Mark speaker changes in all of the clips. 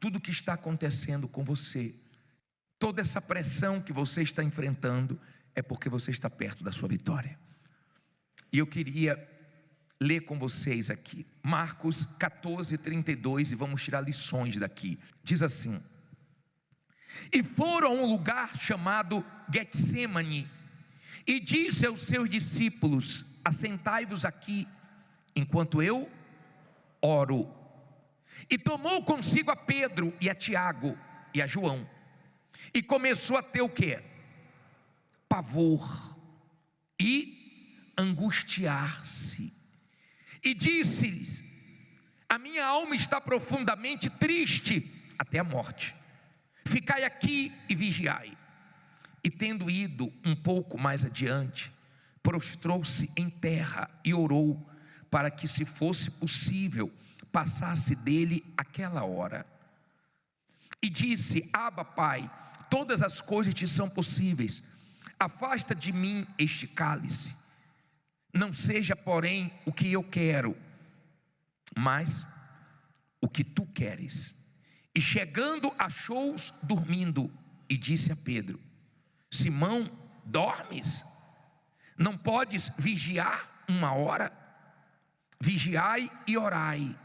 Speaker 1: tudo que está acontecendo com você, toda essa pressão que você está enfrentando, é porque você está perto da sua vitória. E eu queria ler com vocês aqui Marcos 14:32, e vamos tirar lições daqui. Diz assim: e foram a um lugar chamado Getsêmani, e disse aos seus discípulos: assentai-vos aqui, enquanto eu oro. E tomou consigo a Pedro e a Tiago e a João, e começou a ter o quê? Pavor e angustiar-se. E disse-lhes: a minha alma está profundamente triste até a morte. Ficai aqui e vigiai. E tendo ido um pouco mais adiante, prostrou-se em terra e orou, para que, se fosse possível, passasse dele aquela hora. E disse: Abba, Pai, todas as coisas te são possíveis. Afasta de mim este cálice. Não seja, porém, o que eu quero, mas o que tu queres. E chegando, achou-os dormindo, e disse a Pedro: Simão, dormes? Não podes vigiar uma hora? Vigiai e orai,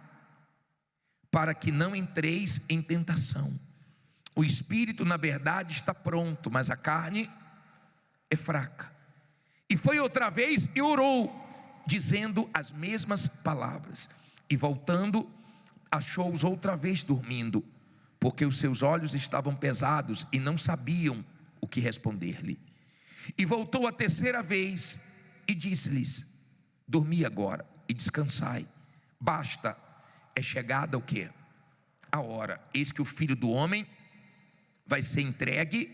Speaker 1: para que não entreis em tentação. O espírito, na verdade, está pronto, mas a carne é fraca. E foi outra vez e orou, dizendo as mesmas palavras. E voltando, achou-os outra vez dormindo, porque os seus olhos estavam pesados e não sabiam o que responder-lhe. E voltou a terceira vez e disse-lhes: dormi agora e descansai. Basta, é chegada o quê? A hora. Eis que o Filho do Homem vai ser entregue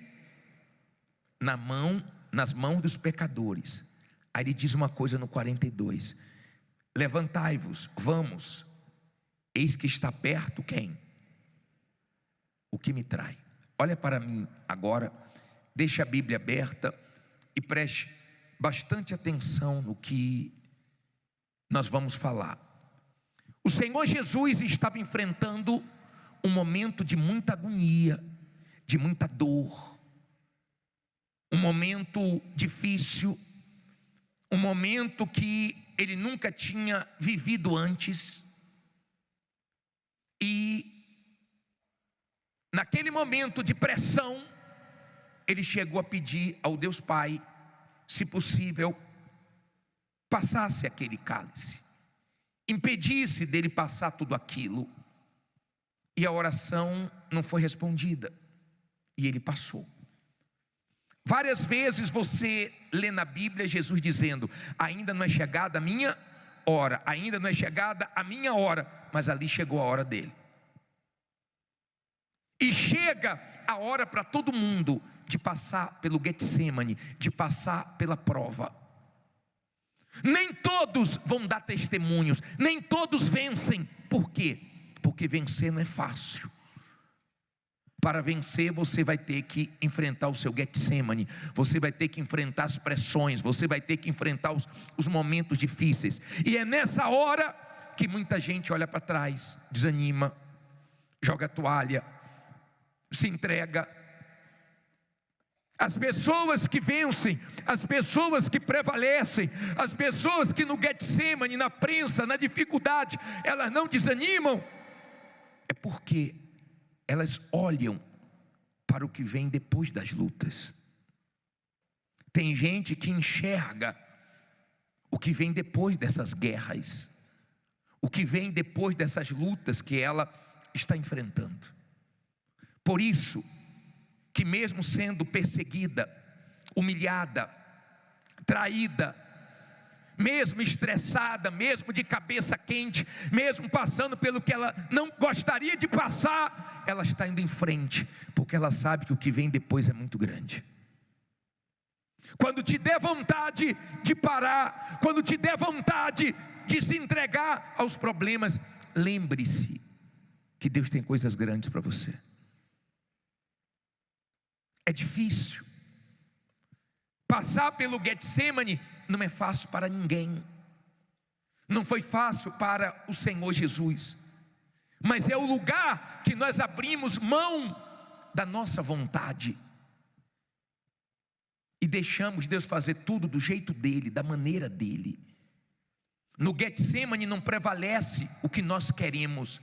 Speaker 1: nas mãos dos pecadores. Aí ele diz uma coisa no 42: levantai-vos, vamos, eis que está perto quem? O que me trai. Olha para mim agora, deixe a Bíblia aberta e preste bastante atenção no que nós vamos falar. O Senhor Jesus estava enfrentando um momento de muita agonia, de muita dor, um momento difícil, um momento que ele nunca tinha vivido antes. E naquele momento de pressão, ele chegou a pedir ao Deus Pai, se possível, passasse aquele cálice, impedisse dele passar tudo aquilo. E a oração não foi respondida, e ele passou. Várias vezes você lê na Bíblia Jesus dizendo: ainda não é chegada a minha hora, ainda não é chegada a minha hora, mas ali chegou a hora dele. E chega a hora para todo mundo de passar pelo Getsêmani, de passar pela prova. Nem todos vão dar testemunhos, nem todos vencem. Por quê? Porque vencer não é fácil. Para vencer, você vai ter que enfrentar o seu Getsêmani, você vai ter que enfrentar as pressões, você vai ter que enfrentar os momentos difíceis. E é nessa hora que muita gente olha para trás, desanima, joga a toalha, se entrega. As pessoas que vencem, as pessoas que prevalecem, as pessoas que no Getsêmani, na prensa, na dificuldade, elas não desanimam, é porque elas olham para o que vem depois das lutas. Tem gente que enxerga o que vem depois dessas guerras, o que vem depois dessas lutas que ela está enfrentando. Por isso que, mesmo sendo perseguida, humilhada, traída, mesmo estressada, mesmo de cabeça quente, mesmo passando pelo que ela não gostaria de passar, ela está indo em frente, porque ela sabe que o que vem depois é muito grande. Quando te der vontade de parar, quando te der vontade de se entregar aos problemas, lembre-se que Deus tem coisas grandes para você. É difícil. Passar pelo Getsêmani não é fácil para ninguém. Não foi fácil para o Senhor Jesus. mas é o lugar que nós abrimos mão da nossa vontade e deixamos Deus fazer tudo do jeito dele, da maneira dele. No Getsemane não prevalece o que nós queremos,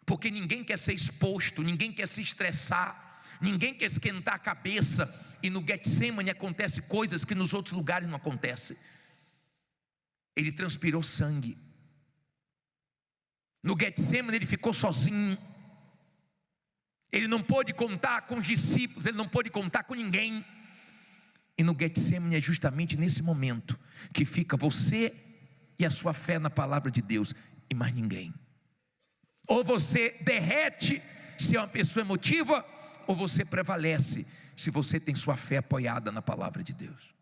Speaker 1: porque ninguém quer ser exposto, ninguém quer se estressar, ninguém quer esquentar a cabeça. E no Getsemane acontecem coisas que nos outros lugares não acontecem. Ele transpirou sangue. No Getsemane ele ficou sozinho. Ele não pôde contar com os discípulos, ele não pôde contar com ninguém. E no Getsemane é justamente nesse momento que fica você e a sua fé na palavra de Deus e mais ninguém. Ou você derrete se é uma pessoa emotiva, ou você prevalece se você tem sua fé apoiada na palavra de Deus.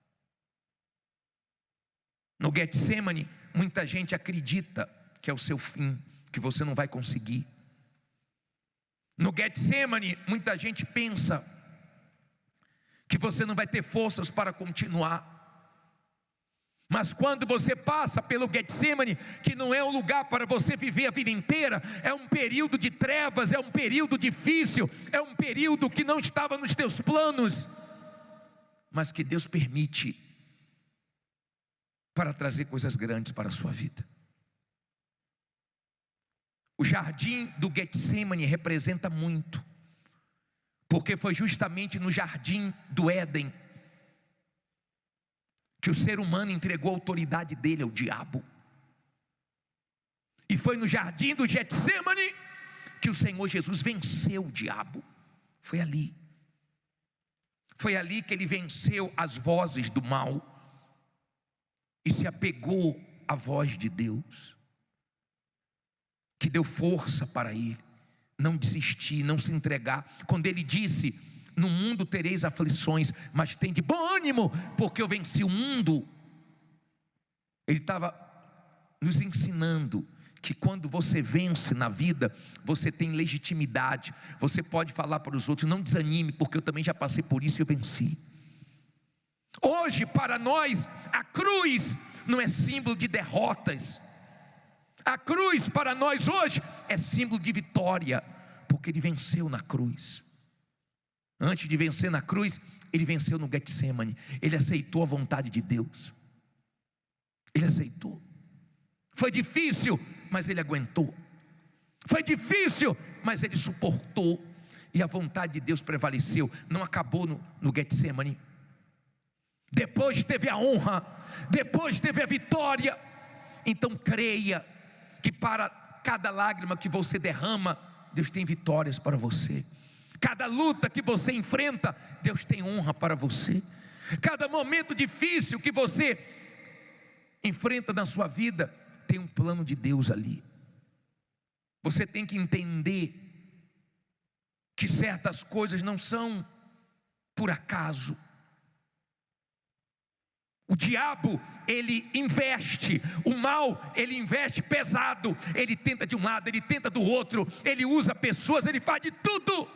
Speaker 1: No Getsemane, muita gente acredita que é o seu fim, que você não vai conseguir. No Getsemane, muita gente pensa que você não vai ter forças para continuar. Mas quando você passa pelo Getsemane, que não é um lugar para você viver a vida inteira, é um período de trevas, é um período difícil, é um período que não estava nos teus planos, mas que Deus permite para trazer coisas grandes para a sua vida. O jardim do Getsemane representa muito, porque foi justamente no jardim do Éden que o ser humano entregou a autoridade dele ao diabo. E foi no jardim do Getsemane que o Senhor Jesus venceu o diabo. Foi ali. Foi ali que ele venceu as vozes do mal e se apegou à voz de Deus, que deu força para ele não desistir, não se entregar. Quando ele disse: no mundo tereis aflições, mas tem de bom ânimo, porque eu venci o mundo. Ele estava nos ensinando que quando você vence na vida, você tem legitimidade, você pode falar para os outros: não desanime, porque eu também já passei por isso e eu venci. Hoje para nós a cruz não é símbolo de derrotas. A cruz para nós hoje é símbolo de vitória, porque ele venceu na cruz. Antes de vencer na cruz, ele venceu no Getsemane. Ele aceitou a vontade de Deus. Ele aceitou. Foi difícil, mas ele aguentou. Foi difícil, mas ele suportou. E a vontade de Deus prevaleceu. Não acabou no Getsemane. Depois teve a honra, depois teve a vitória. Então creia que para cada lágrima que você derrama, Deus tem vitórias para você. Cada luta que você enfrenta, Deus tem honra para você. Cada momento difícil que você enfrenta na sua vida, tem um plano de Deus ali. Você tem que entender que certas coisas não são por acaso. O diabo, ele investe, o mal, ele investe pesado. Ele tenta de um lado, ele tenta do outro, ele usa pessoas, ele faz de tudo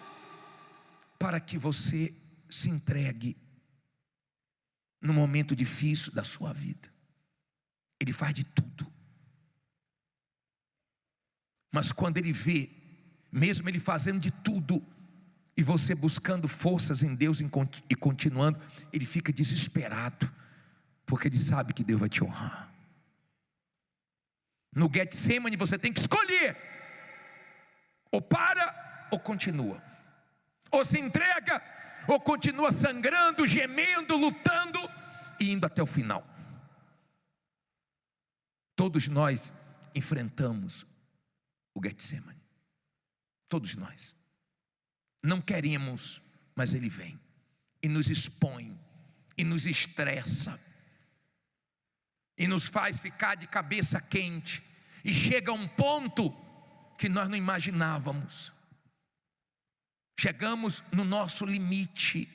Speaker 1: para que você se entregue no momento difícil da sua vida. Ele faz de tudo. Mas quando ele vê, mesmo ele fazendo de tudo, e você buscando forças em Deus e continuando, ele fica desesperado, porque ele sabe que Deus vai te honrar. No Getsemane você tem que escolher: ou para ou continua, ou se entrega ou continua sangrando, gemendo, lutando e indo até o final. Todos nós enfrentamos o Getsemane. Todos nós. Não queremos, mas ele vem e nos expõe e nos estressa e nos faz ficar de cabeça quente, e chega a um ponto que nós não imaginávamos. Chegamos no nosso limite.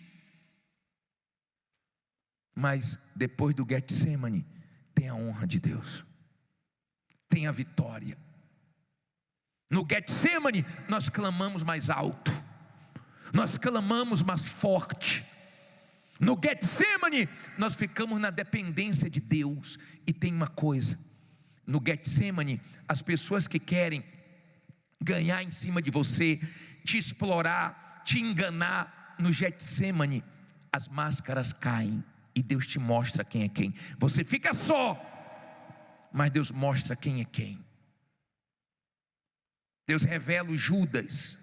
Speaker 1: Mas depois do Getsemane tem a honra de Deus, tem a vitória. No Getsemane nós clamamos mais alto, nós clamamos mais forte. No Getsemane nós ficamos na dependência de Deus. E tem uma coisa: no Getsemane, as pessoas que querem ganhar em cima de você, te explorar, te enganar. No Getsêmani, as máscaras caem e Deus te mostra quem é quem. Você fica só, mas Deus mostra quem é quem. Deus revela os Judas.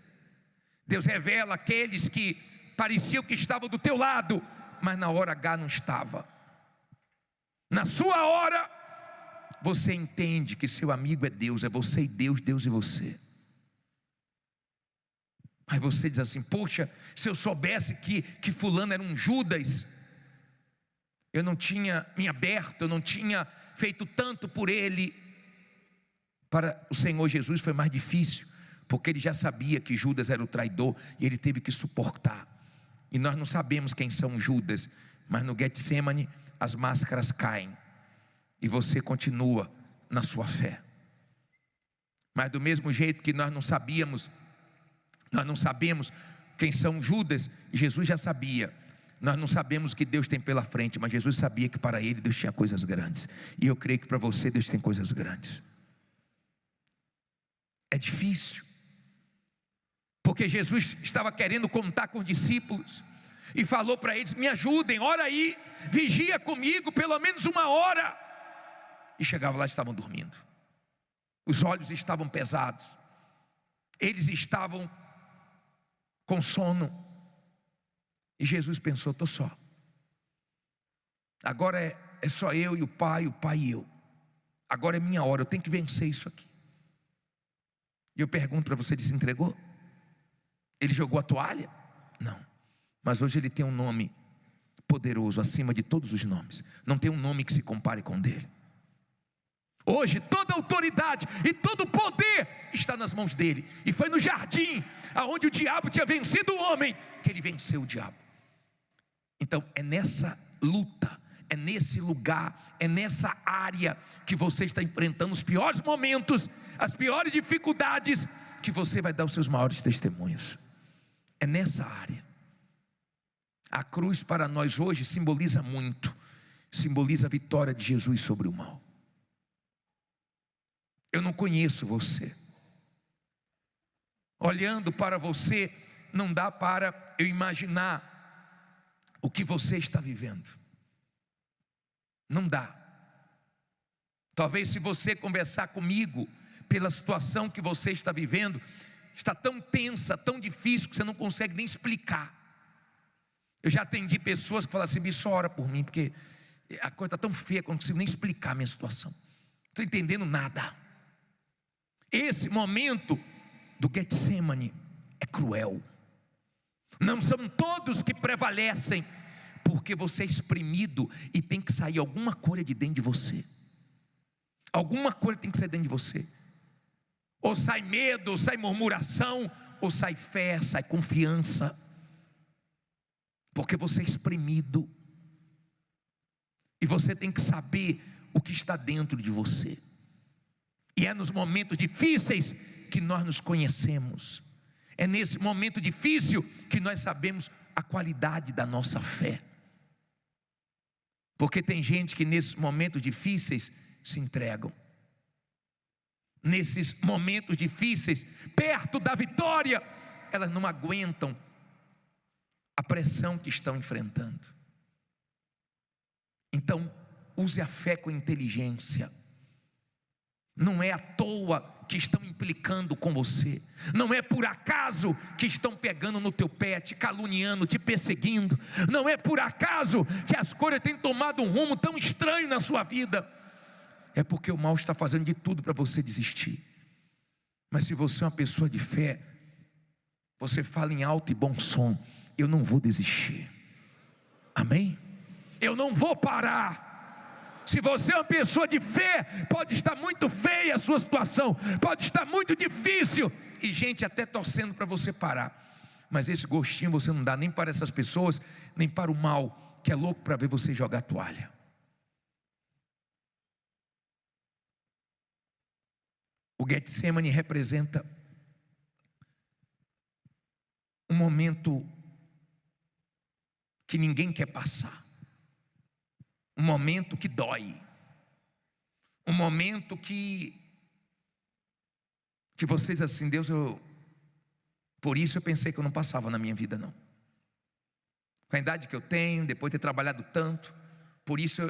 Speaker 1: Deus revela aqueles que pareciam que estavam do teu lado, mas na hora H não estava. Na sua hora, você entende que seu amigo é Deus, é você e Deus, Deus e você. Aí você diz assim: poxa, se eu soubesse que fulano era um Judas, eu não tinha me aberto, eu não tinha feito tanto por ele. Para o Senhor Jesus foi mais difícil, porque ele já sabia que Judas era o traidor e ele teve que suportar. E nós não sabemos quem são Judas, mas no Getsêmani as máscaras caem e você continua na sua fé. Mas do mesmo jeito que nós não sabemos quem são Judas, Jesus já sabia. Nós não sabemos o que Deus tem pela frente, mas Jesus sabia que para ele Deus tinha coisas grandes. E eu creio que para você Deus tem coisas grandes. É difícil, porque Jesus estava querendo contar com os discípulos e falou para eles: me ajudem, ora aí, vigia comigo pelo menos 1 hora. E chegava lá, estavam dormindo, os olhos estavam pesados, eles estavam com sono. E Jesus pensou: estou só, agora é só eu e o Pai e eu. Agora é minha hora, eu tenho que vencer isso aqui. E eu pergunto para você: ele se entregou? Ele jogou a toalha? Não. Mas hoje ele tem um nome poderoso acima de todos os nomes. Não tem um nome que se compare com o dele. Hoje toda a autoridade e todo o poder está nas mãos dele. E foi no jardim, aonde o diabo tinha vencido o homem, que ele venceu o diabo. Então é nessa luta, é nesse lugar, é nessa área que você está enfrentando os piores momentos, as piores dificuldades, que você vai dar os seus maiores testemunhos. É nessa área. A cruz para nós hoje simboliza muito, simboliza a vitória de Jesus sobre o mal. Eu não conheço você. Olhando para você, não dá para eu imaginar o que você está vivendo. Não dá. Talvez se você conversar comigo, pela situação que você está vivendo, está tão tensa, tão difícil, que você não consegue nem explicar. Eu já atendi pessoas que falam assim: me só ora por mim, porque a coisa está tão feia que eu não consigo nem explicar a minha situação. Não estou entendendo nada. Esse momento do Getsêmani é cruel. Não são todos que prevalecem, porque você é exprimido e tem que sair alguma coisa de dentro de você. Alguma coisa tem que sair dentro de você. Ou sai medo, ou sai murmuração, ou sai fé, sai confiança. Porque você é exprimido. E você tem que saber o que está dentro de você. E é nos momentos difíceis que nós nos conhecemos. É nesse momento difícil que nós sabemos a qualidade da nossa fé. Porque tem gente que nesses momentos difíceis se entregam. Nesses momentos difíceis, perto da vitória, elas não aguentam a pressão que estão enfrentando. Então, use a fé com inteligência. Não é à toa que estão implicando com você. Não é por acaso que estão pegando no teu pé, te caluniando, te perseguindo. Não é por acaso que as coisas têm tomado um rumo tão estranho na sua vida. É porque o mal está fazendo de tudo para você desistir. Mas se você é uma pessoa de fé, você fala em alto e bom som: eu não vou desistir. Amém? Eu não vou parar. Se você é uma pessoa de fé, pode estar muito feia a sua situação, pode estar muito difícil, e gente até torcendo para você parar, mas esse gostinho você não dá nem para essas pessoas, nem para o mal, que é louco para ver você jogar a toalha. O Getsêmani representa um momento que ninguém quer passar. Um momento que dói. Um momento que que você diz assim: Deus, por isso eu pensei que eu não passava na minha vida, não. Com a idade que eu tenho, depois de ter trabalhado tanto, por isso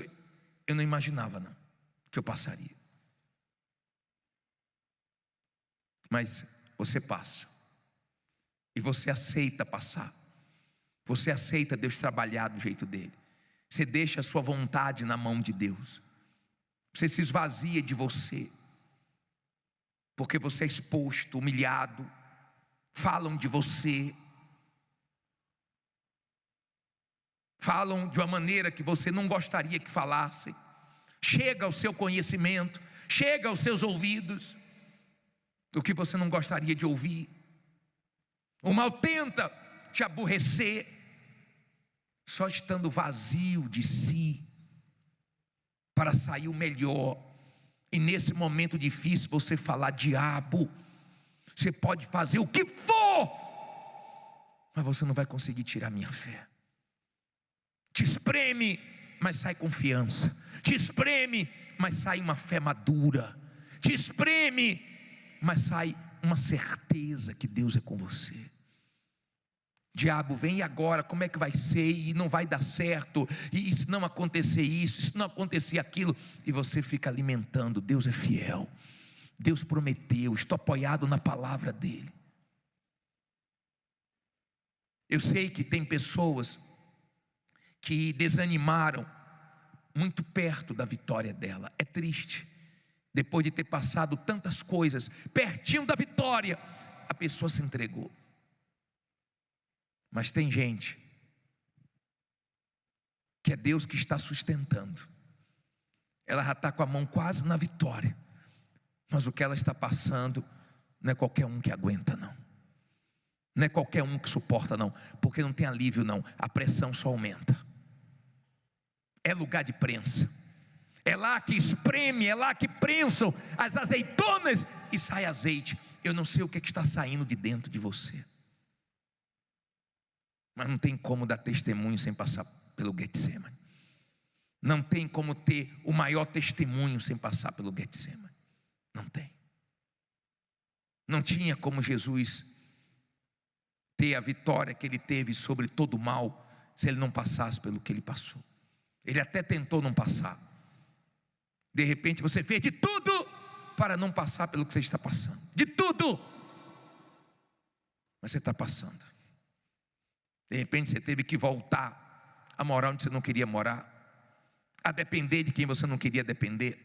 Speaker 1: eu não imaginava, não, que eu passaria. Mas você passa, e você aceita passar, você aceita Deus trabalhar do jeito dele, você deixa a sua vontade na mão de Deus, você se esvazia de você, porque você é exposto, humilhado, falam de você, falam de uma maneira que você não gostaria que falassem, chega ao seu conhecimento, chega aos seus ouvidos, o que você não gostaria de ouvir. O mal tenta te aborrecer, só estando vazio de si, para sair o melhor. E nesse momento difícil você falar: diabo, você pode fazer o que for, mas você não vai conseguir tirar minha fé. Te espreme, mas sai confiança. Te espreme, mas sai uma fé madura. Te espreme, mas sai uma certeza que Deus é com você. Diabo, vem agora, como é que vai ser? E não vai dar certo, e se não acontecer isso, se não acontecer aquilo, e você fica alimentando: Deus é fiel, Deus prometeu, estou apoiado na palavra dele. Eu sei que tem pessoas que desanimaram muito perto da vitória dela. É triste, depois de ter passado tantas coisas, pertinho da vitória, a pessoa se entregou. Mas tem gente que é Deus que está sustentando. Ela já está com a mão quase na vitória, mas o que ela está passando não é qualquer um que aguenta, não. Não é qualquer um que suporta, não. Porque não tem alívio, não. A pressão só aumenta. É lugar de prensa. É lá que espreme, é lá que prensam as azeitonas e sai azeite. Eu não sei o que está saindo de dentro de você, mas não tem como dar testemunho sem passar pelo Getsemane. Não tem como ter o maior testemunho sem passar pelo Getsemane. Não tem. Não tinha como Jesus ter a vitória que ele teve sobre todo o mal se ele não passasse pelo que ele passou. Ele até tentou não passar. De repente você fez de tudo para não passar pelo que você está passando. De tudo. Mas você está passando. De repente você teve que voltar a morar onde você não queria morar, a depender de quem você não queria depender,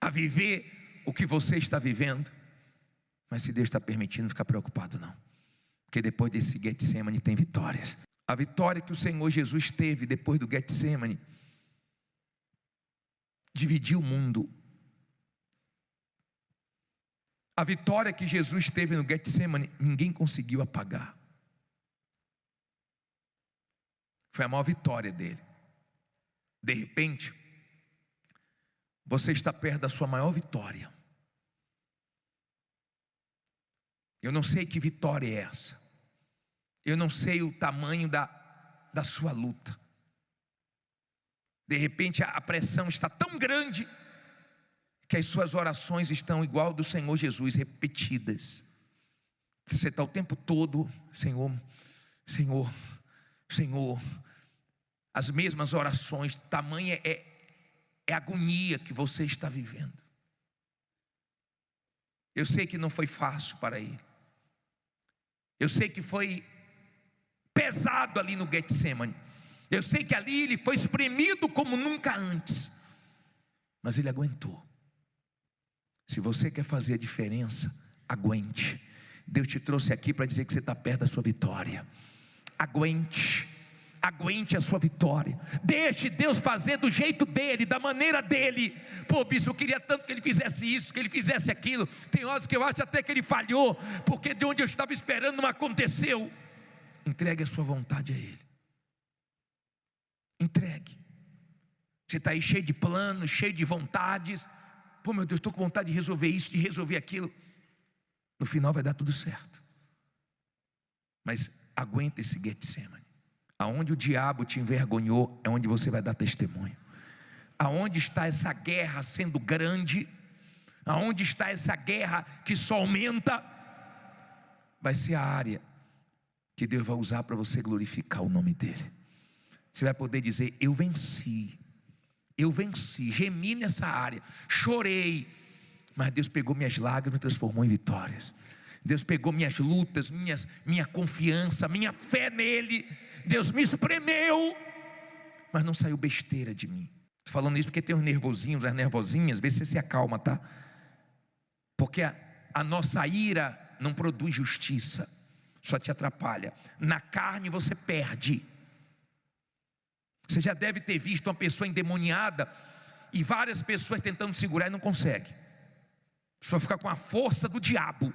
Speaker 1: a viver o que você está vivendo. Mas se Deus está permitindo, não fica preocupado, não, porque depois desse Getsemane tem vitórias. A vitória que o Senhor Jesus teve depois do Getsemane dividiu o mundo. A vitória que Jesus teve no Getsemane, ninguém conseguiu apagar. Foi a maior vitória dele. De repente, você está perto da sua maior vitória. Eu não sei que vitória é essa. Eu não sei o tamanho da sua luta. De repente a pressão está tão grande que as suas orações estão igual do Senhor Jesus, repetidas. Você está o tempo todo: Senhor, Senhor, Senhor. As mesmas orações, tamanha é a agonia que você está vivendo. Eu sei que não foi fácil para ele. Eu sei que foi pesado ali no Getsemane. Eu sei que ali ele foi espremido como nunca antes. Mas ele aguentou. Se você quer fazer a diferença, aguente. Deus te trouxe aqui para dizer que você está perto da sua vitória. Aguente. Aguente a sua vitória. Deixe Deus fazer do jeito dele, da maneira dele. Pô, bispo, eu queria tanto que ele fizesse isso, que ele fizesse aquilo. Tem horas que eu acho até que ele falhou, porque de onde eu estava esperando não aconteceu. Entregue a sua vontade a ele. Entregue. Você está aí cheio de planos, cheio de vontades. Pô, meu Deus, estou com vontade de resolver isso, de resolver aquilo. No final vai dar tudo certo. Mas aguenta esse Getsemane. Aonde o diabo te envergonhou, é onde você vai dar testemunho. Aonde está essa guerra sendo grande, Aonde está essa guerra que só aumenta, vai ser a área que Deus vai usar para você glorificar o nome dEle. Você vai poder dizer: eu venci, gemi nessa área, chorei, mas Deus pegou minhas lágrimas e transformou em vitórias. Deus pegou minhas lutas, minha confiança, minha fé nele. Deus me espremeu, mas não saiu besteira de mim. Estou falando isso porque tem uns nervosinhos, as nervosinhas. Vê se você se acalma, tá? Porque a nossa ira não produz justiça, só te atrapalha. Na carne você perde. Você já deve ter visto uma pessoa endemoniada e várias pessoas tentando segurar e não consegue. Só fica com a força do diabo.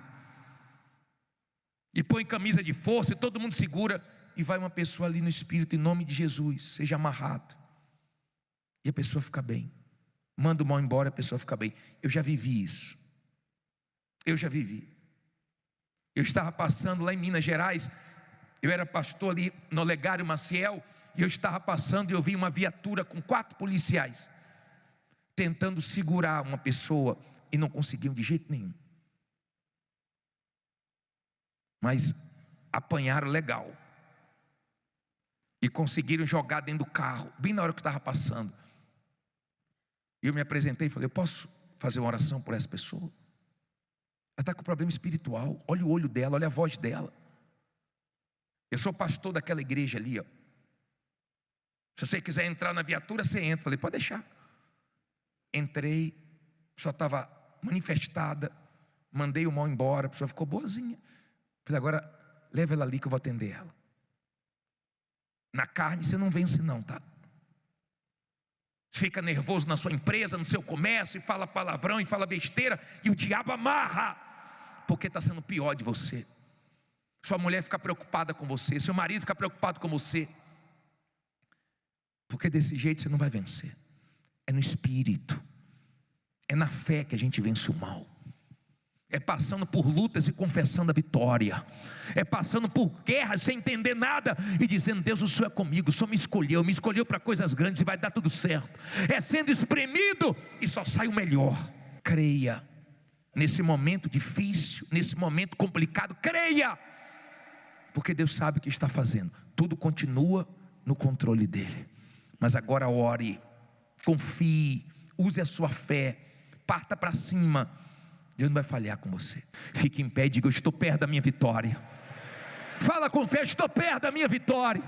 Speaker 1: E põe camisa de força e todo mundo segura. E vai uma pessoa ali no Espírito, em nome de Jesus, seja amarrado. E a pessoa fica bem. Manda o mal embora, a pessoa fica bem. Eu já vivi isso. Eu estava passando lá em Minas Gerais. Eu era pastor ali no Olegário Maciel. E eu estava passando e eu vi uma viatura com 4 policiais tentando segurar uma pessoa e não conseguiam de jeito nenhum. Mas apanharam legal e conseguiram jogar dentro do carro, bem na hora que eu estava passando. E eu me apresentei e falei: eu posso fazer uma oração por essa pessoa? Ela está com problema espiritual. Olha o olho dela, olha a voz dela. Eu sou pastor daquela igreja ali, ó. Se você quiser entrar na viatura, você entra. Falei: pode deixar. Entrei, só estava manifestada. Mandei o mal embora, a pessoa ficou boazinha. Falei: agora leva ela ali que eu vou atender ela. Na carne você não vence não, tá? Você fica nervoso na sua empresa, no seu comércio, e fala palavrão, e fala besteira, e o diabo amarra, porque está sendo pior de você. Sua mulher fica preocupada com você, seu marido fica preocupado com você, porque desse jeito você não vai vencer. É no espírito, é na fé que a gente vence o mal. É passando por lutas e confessando a vitória. É passando por guerras sem entender nada e dizendo: Deus, o Senhor é comigo, o Senhor me escolheu para coisas grandes e vai dar tudo certo. É sendo espremido e só sai o melhor. Creia. Nesse momento difícil, nesse momento complicado, creia. Porque Deus sabe o que está fazendo. Tudo continua no controle dEle. Mas agora ore, confie, use a sua fé, parta para cima. Deus não vai falhar com você. Fique em pé e diga: eu estou perto da minha vitória. Fala com fé: eu estou perto da minha vitória.